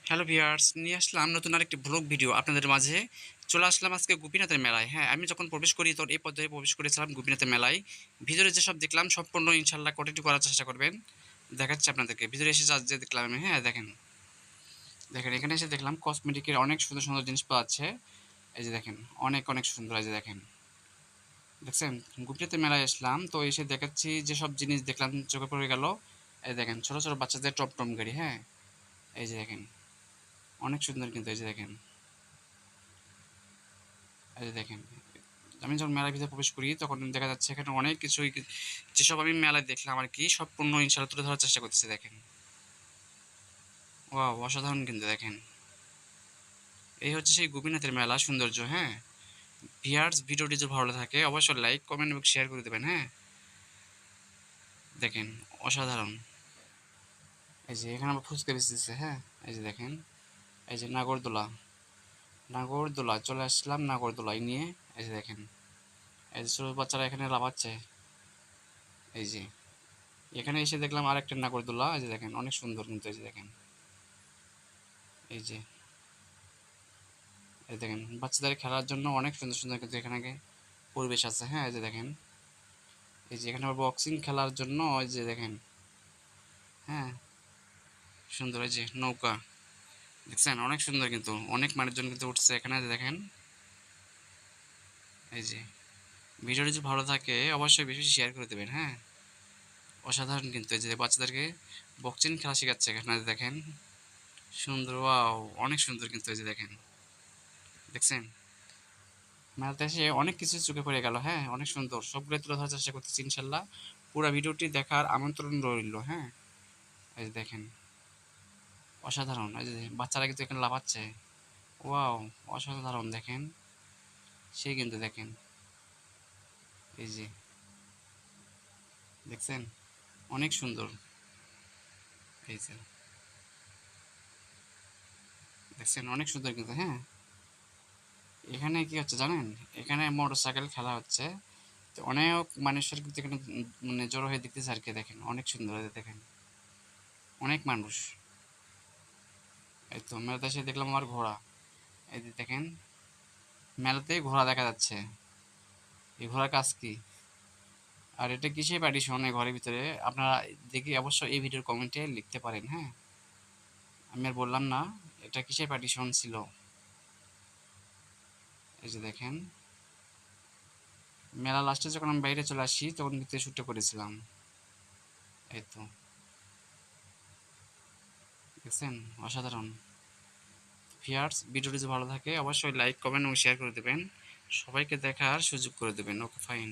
Hello viewers, নিয়ে আসলাম নতুন আরেকটি ব্লগ ভিডিও আপনাদের মাঝে। চলে আসলাম আজকে গোপীনাথের মেলায়। হ্যাঁ, আমি যখন প্রবেশ করি তো এই পর্যায়ে প্রবেশ করেছিলাম গোপীনাথের মেলায়। ভিতরে যেসব দেখলাম সম্পূর্ণ ইনশাল্লাহ কন্টিনিউ করার চেষ্টা করবেন। দেখাচ্ছি আপনাদেরকে। ভিতরে এসে যা যে দেখলাম আমি, হ্যাঁ দেখেন। দেখেন এখানে এসে দেখলাম কসমেটিকের অনেক সুন্দর সুন্দর জিনিস পাওয়া যাচ্ছে। এই যে দেখেন, অনেক অনেক সুন্দর। এই যে দেখেন, দেখছেন, গোপীনাথের মেলায় আসলাম তো এসে দেখাচ্ছি যেসব জিনিস দেখলাম চোখে পড়ে গেল। এই দেখেন, ছোট ছোট বাচ্চাদের টম গাড়ি। হ্যাঁ, এই যে দেখেন, অনেক সুন্দর কিন্তু। এই যে দেখেন, এই যে দেখেন, আমি যখন মেলার ভিতরে প্রবেশ করি তখন দেখা যাচ্ছে এখানে অনেক কিছুই, যেসব আমি মেলায় দেখলাম আর কি, সব পণ্য ইনশাল্লাহ তুলে ধরার চেষ্টা করতেছে। দেখেন, ওয়াও, অসাধারণ কিন্তু। দেখেন, এই হচ্ছে সেই গোপীনাথের মেলা সৌন্দর্য। হ্যাঁ ভিউয়ার্স, ভিডিওটি যদি ভালো থাকে অবশ্যই লাইক কমেন্ট এবং শেয়ার করে দেবেন। হ্যাঁ দেখেন, অসাধারণ। এই যে এখানে আবার ফুচকা বেচতেছে। হ্যাঁ, এই যে দেখেন, এই যে নাগরদোলা, নাগরদোলা চলে আসলাম নাগরদোলাই নিয়ে। এই যে দেখেন, এই যে ছোট বাচ্চারা এখানে লাফাচ্ছে। এই যে এখানে এসে দেখলাম আরেকটা নাগরদোলা। এই যে দেখেন, অনেক সুন্দর কিন্তু। এই যে দেখেন, এই যে, এই দেখেন, বাচ্চাদের খেলার জন্য অনেক সুন্দর সুন্দর কিন্তু এখানে পরিবেশ আছে। হ্যাঁ, এই যে দেখেন, এই যে এখানে আবার বক্সিং খেলার জন্য এই যে দেখেন, হ্যাঁ সুন্দর। এই যে নৌকা দেখছেন, অনেক সুন্দর কিন্তু, অনেক মানুষজন কিন্তু উঠছে এখানে। যে দেখেন, এই যে, ভিডিওটি যদি ভালো থাকে অবশ্যই বেশি বেশি শেয়ার করে দেবেন। হ্যাঁ, অসাধারণ কিন্তু। এই যে বাচ্চাদেরকে বক্সিং খেলা শেখাচ্ছে এখানে। দেখেন, সুন্দর, ওয়াও, অনেক সুন্দর কিন্তু। এই যে দেখেন, দেখছেন, মেলাতে এসে অনেক কিছু চোখে পড়ে গেল। হ্যাঁ, অনেক সুন্দর, সবগুলো তুলে ধরার চেষ্টা করতেছি ইনশাল্লাহ। পুরো ভিডিওটি দেখার আমন্ত্রণ রইল। হ্যাঁ, এই যে দেখেন, অসাধারণ। এই যে বাচ্চারা কিন্তু এখানে লাফাচ্ছে। ওয়াও, অসাধারণ। দেখেন, সেই কিন্তু। দেখেন, এই যে দেখছেন, অনেক সুন্দর। এই যে দেখছেন, অনেক সুন্দর কিন্তু। হ্যাঁ, এখানে কি হচ্ছে জানেন, এখানে মোটর সাইকেল খেলা হচ্ছে। তো অনেক মানুষের কিন্তু এখানে মানে জড়ো হয়ে দেখতেছে আর কি। দেখেন, অনেক সুন্দর। এই যে দেখেন, অনেক মানুষ। এই তো মেলাতে এসে দেখলাম আমার ঘোড়া। এই যে দেখেন, মেলাতেই ঘোড়া দেখা যাচ্ছে। এই ঘোড়ার কাজ কি, আর এটা কিসের পার্টিশন এই ঘরের ভিতরে, আপনারা দেখি অবশ্যই এই ভিডিওর কমেন্টে লিখতে পারেন। হ্যাঁ, আমি আর বললাম না এটা কিসের পার্টিশন ছিল। এই যে দেখেন, মেলা লাস্টে যখন আমি বাইরে চলে আসি তখন ভিতরে শ্যুটটা করেছিলাম। এই তো দেখছেন, অসাধারণ। ভিউয়ার্স, ভিডিওটি যদি ভালো থাকে অবশ্যই লাইক কমেন্ট এবং শেয়ার করে দেবেন। সবাইকে দেখার সুযোগ করে দেবেন। Okay fine.